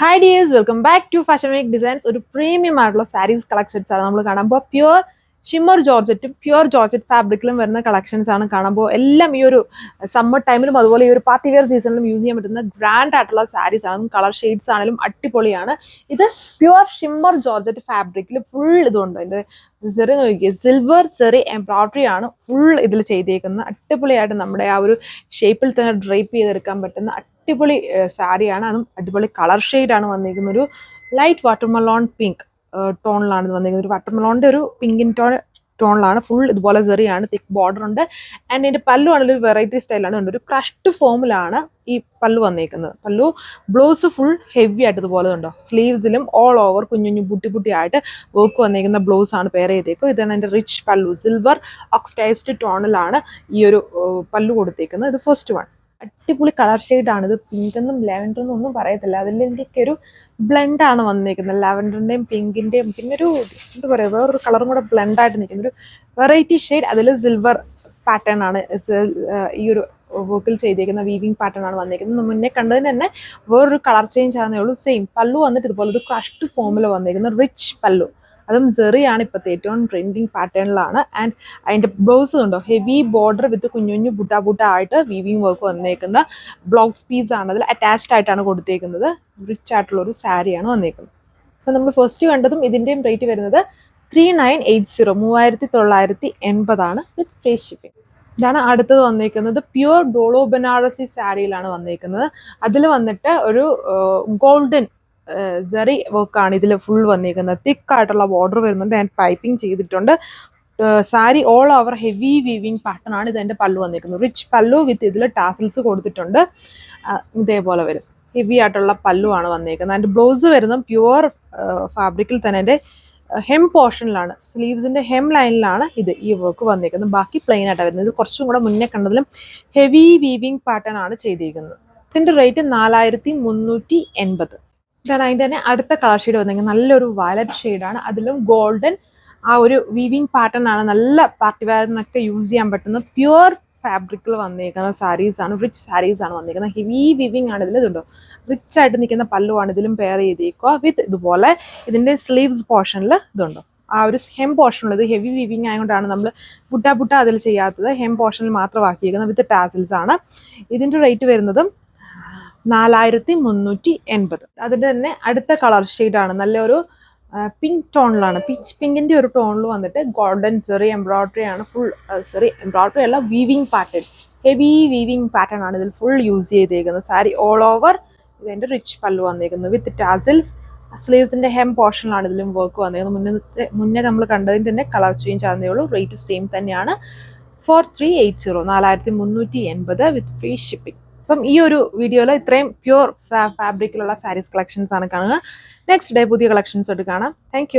Hi dears, welcome back to Fashion Week Designs. ഒരു premium ആയിട്ടുള്ള saris collections ആണ് നമ്മൾ കാണുമ്പോൾ പ്യുവർ ഷിമ്മർ ജോർജറ്റും പ്യുവർ ജോർജറ്റ് ഫാബ്രിക്കിലും വരുന്ന കളക്ഷൻസ് ആണ് കാണുമ്പോൾ എല്ലാം ഈ ഒരു സമ്മർ ടൈമിലും അതുപോലെ ഈ ഒരു പാർട്ടി വെയർ സീസണിലും യൂസ് ചെയ്യാൻ പറ്റുന്ന ഗ്രാൻഡ് ആയിട്ടുള്ള സാരീസ് ആണ്. കളർ ഷെയ്ഡ്സ് ആണെങ്കിലും അടിപൊളിയാണ്. ഇത് പ്യുവർ ഷിമ്മർ ജോർജറ്റ് ഫാബ്രിക്കിൽ ഫുൾ ഇതുണ്ട്. ഇതിന്റെ സെറി നോക്കിയേ, സിൽവർ സെറി എംബ്രോയിഡറി ആണ് ഫുൾ ഇതിൽ ചെയ്തേക്കുന്നത്. അടിപൊളിയായിട്ട് നമ്മുടെ ആ ഒരു ഷേപ്പിൽ തന്നെ ഡ്രൈപ്പ് ചെയ്തെടുക്കാൻ പറ്റുന്ന അടിപൊളി സാരിയാണ്. അതും അടിപൊളി കളർ ഷെയ്ഡാണ് വന്നിരിക്കുന്നത്. ഒരു ലൈറ്റ് വാട്ടർമെലോൺ പിങ്ക് ടോണിലാണ് ഇത് വന്നിരിക്കുന്നത്. ഒരു വാട്ടർമെലോണിന്റെ ഒരു പിങ്കിൻ ടോണിലാണ്. ഫുൾ ഇതുപോലെ സെറിയാണ്, തിക്ക് ബോർഡർ ഉണ്ട്. ആൻഡ് ഇതിന്റെ പല്ലു ആണെങ്കിൽ ഒരു വെറൈറ്റി സ്റ്റൈലാണ്. ഒരു ക്രഷ്ഡ് ഫോമിലാണ് ഈ പല്ലു വന്നിരിക്കുന്നത്. പല്ലു ബ്ലൗസ് ഫുൾ ഹെവി ആയിട്ട് ഇതുപോലെ ഉണ്ടോ, സ്ലീവ്സിലും ഓൾ ഓവർ കുഞ്ഞു പുട്ടി ആയിട്ട് വർക്ക് വന്നിരിക്കുന്ന ബ്ലൗസ് ആണ് പെയർ ചെയ്തേക്കും. ഇതാണ് എൻ്റെ റിച്ച് പല്ലു. സിൽവർ ഓക്സിഡൈസ്ഡ് ടോണിലാണ് ഈ ഒരു പല്ലു കൊടുത്തേക്കുന്നത്. ഇത് ഫസ്റ്റ് വൺ. അടിപൊളി കളർ ഷെയ്ഡാണ്. ഇത് പിങ്കെന്നും ലാവൻഡറെന്നും ഒന്നും പറയത്തില്ല, അതിൻ്റെയൊക്കെ ഒരു ബ്ലെൻഡാണ് വന്നിരിക്കുന്നത്. ലാവൻഡറിൻ്റെയും പിങ്കിൻ്റെയും പിന്നെ ഒരു എന്താ പറയുക, വേറൊരു കളറും കൂടെ ബ്ലെൻഡായിട്ട് നിൽക്കുന്ന ഒരു വെറൈറ്റി ഷെയ്ഡ്. അതിൽ സിൽവർ പാറ്റേൺ ആണ് ഈ ഒരു വർക്കിൽ ചെയ്തേക്കുന്ന വീവിങ് പാറ്റേൺ ആണ് വന്നിരിക്കുന്നത്. മുന്നേ കണ്ടതിന് തന്നെ വേറൊരു കളർ ചേഞ്ച് ആണെന്നേ ഉള്ളൂ. സെയിം പല്ലു വന്നിട്ട് ഇതുപോലെ ഒരു ക്രഷ്ഡ് ഫോമിൽ വന്നിരിക്കുന്ന റിച്ച് പല്ലു. അതും സെറിയാണ് ഇപ്പോഴത്തെ ഏറ്റവും ട്രെൻഡിങ് പാറ്റേണിലാണ്. ആൻഡ് അതിൻ്റെ ബ്ലൗസ് ഉണ്ടോ, ഹെവി ബോർഡർ വിത്ത് കുഞ്ഞു ബുട്ട ആയിട്ട് വീവിങ് വർക്ക് വന്നേക്കുന്ന ബ്ലൗസ് പീസ് ആണ്. അതിൽ അറ്റാച്ച്ഡ് ആയിട്ടാണ് കൊടുത്തേക്കുന്നത്. റിച്ച് ആയിട്ടുള്ള ഒരു സാരിയാണ് വന്നേക്കുന്നത്. അപ്പോൾ നമ്മൾ ഫസ്റ്റ് കണ്ടതും ഇതിൻ്റെയും റേറ്റ് വരുന്നത് 3980 3980 വിത്ത് ഫ്രീ ഷിപ്പിംഗ്. ഇതാണ് അടുത്തത് വന്നേക്കുന്നത്. പ്യുവർ ഡോളോ ബനാറസി സാരിയിലാണ് വന്നേക്കുന്നത്. അതിൽ വന്നിട്ട് ഒരു ഗോൾഡൻ സെറി വർക്കാണ് ഇതിൽ ഫുൾ വന്നിരിക്കുന്നത്. തിക്കായിട്ടുള്ള ബോർഡർ വരുന്നുണ്ട് ആൻഡ് പൈപ്പിംഗ് ചെയ്തിട്ടുണ്ട്. Sari all over heavy weaving pattern ആണ്. ഇത് എൻ്റെ പല്ലു വന്നിരിക്കുന്നത്. റിച്ച് പല്ലു വിത്ത് ഇതിൽ ടാസിൽസ് കൊടുത്തിട്ടുണ്ട്. ഇതേപോലെ വരും. ഹെവി ആയിട്ടുള്ള പല്ലു ആണ് വന്നിരിക്കുന്നത്. അതിൻ്റെ ബ്ലൗസ് വരുന്നത് പ്യുവർ ഫാബ്രിക്കിൽ തന്നെ എൻ്റെ ഹെം പോർഷനിലാണ്, സ്ലീവ്സിൻ്റെ ഹെം ലൈനിലാണ് ഇത് ഈ വർക്ക് വന്നിരിക്കുന്നത്. ബാക്കി പ്ലെയിൻ ആയിട്ടാണ് വരുന്നത്. ഇത് കുറച്ചും കൂടെ മുന്നേ കണ്ടതിലും ഹെവി വീവിങ് പാറ്റേൺ ആണ് ചെയ്തിരിക്കുന്നത്. ഇതിൻ്റെ റേറ്റ് 4380. ഇതാണ് അതിൻ്റെ തന്നെ അടുത്ത കളർ ഷെയ്ഡ് വന്നിരിക്കുന്നത്. നല്ലൊരു വയലറ്റ് ഷെയ്ഡാണ്. അതിലും ഗോൾഡൻ ആ ഒരു വീവിങ് പാറ്റേൺ ആണ്. നല്ല പാർട്ടി വെയറിനൊക്കെ യൂസ് ചെയ്യാൻ പറ്റുന്ന പ്യുവർ ഫാബ്രിക്കിൽ വന്നിരിക്കുന്ന സാരീസ് ആണ്. റിച്ച് സാരീസ് ആണ് വന്നിരിക്കുന്നത്. ഹെവി വീവിങ് ആണ്. ഇതിൽ ഇതുണ്ടോ, റിച്ച് ആയിട്ട് നിൽക്കുന്ന പല്ലുവാണ് ഇതിലും പെയർ ചെയ്തേക്കുക വിത്ത് ഇതുപോലെ ഇതിൻ്റെ സ്ലീവ്സ് പോർഷനിൽ ഇതുണ്ടോ, ആ ഒരു ഹെം പോർഷനിൽ ഇത് ഹെവി വീവിങ് ആയതുകൊണ്ടാണ് നമ്മൾ ബുട്ട അതിൽ ചെയ്യാത്തത്. ഹെം പോർഷനിൽ മാത്രം ആക്കിയിരിക്കുന്നത് വിത്ത് ടാസിൽസ് ആണ്. ഇതിൻ്റെ റേറ്റ് വരുന്നതും 4380. അതിൻ്റെ തന്നെ അടുത്ത കളർ ഷെയ്ഡാണ്. നല്ലൊരു പിങ്ക് ടോണിലാണ്. പീച്ച് പിങ്കിൻ്റെ ഒരു ടോണിൽ വന്നിട്ട് ഗോൾഡൻ സെറി എംബ്രോയിഡറി ആണ്. ഫുൾ സെറി എംബ്രോയിഡറി അല്ല, weaving pattern, heavy weaving pattern ആണ് ഇതിൽ ഫുൾ യൂസ് ചെയ്തേക്കുന്നത്. സാരി ഓൾ ഓവർ ഇതിൻ്റെ റിച്ച് പല്ലു വന്നിരിക്കുന്നത് വിത്ത് ടാസിൽസ്. സ്ലീവ്സിൻ്റെ ഹെം പോർഷനിലാണ് ഇതിലും വർക്ക് വന്നിരിക്കുന്നത്. മുന്നേ നമ്മൾ കണ്ടതിൻ്റെ തന്നെ കളർ ചേഞ്ച് ആകുന്നേ ഉള്ളൂ. റേറ്റ് സെയിം തന്നെയാണ്. 4380 4380 വിത്ത് ഫ്രീ ഷിപ്പിംഗ്. അപ്പം ഈ ഒരു വീഡിയോയിൽ ഇത്രയും പ്യുവർ ഫാബ്രിക്കിലുള്ള സാരീസ് കളക്ഷൻസ് ആണ് കാണുക. നെക്സ്റ്റ് ഡേ പുതിയ കളക്ഷൻസ് ആയിട്ട് കാണാം. താങ്ക്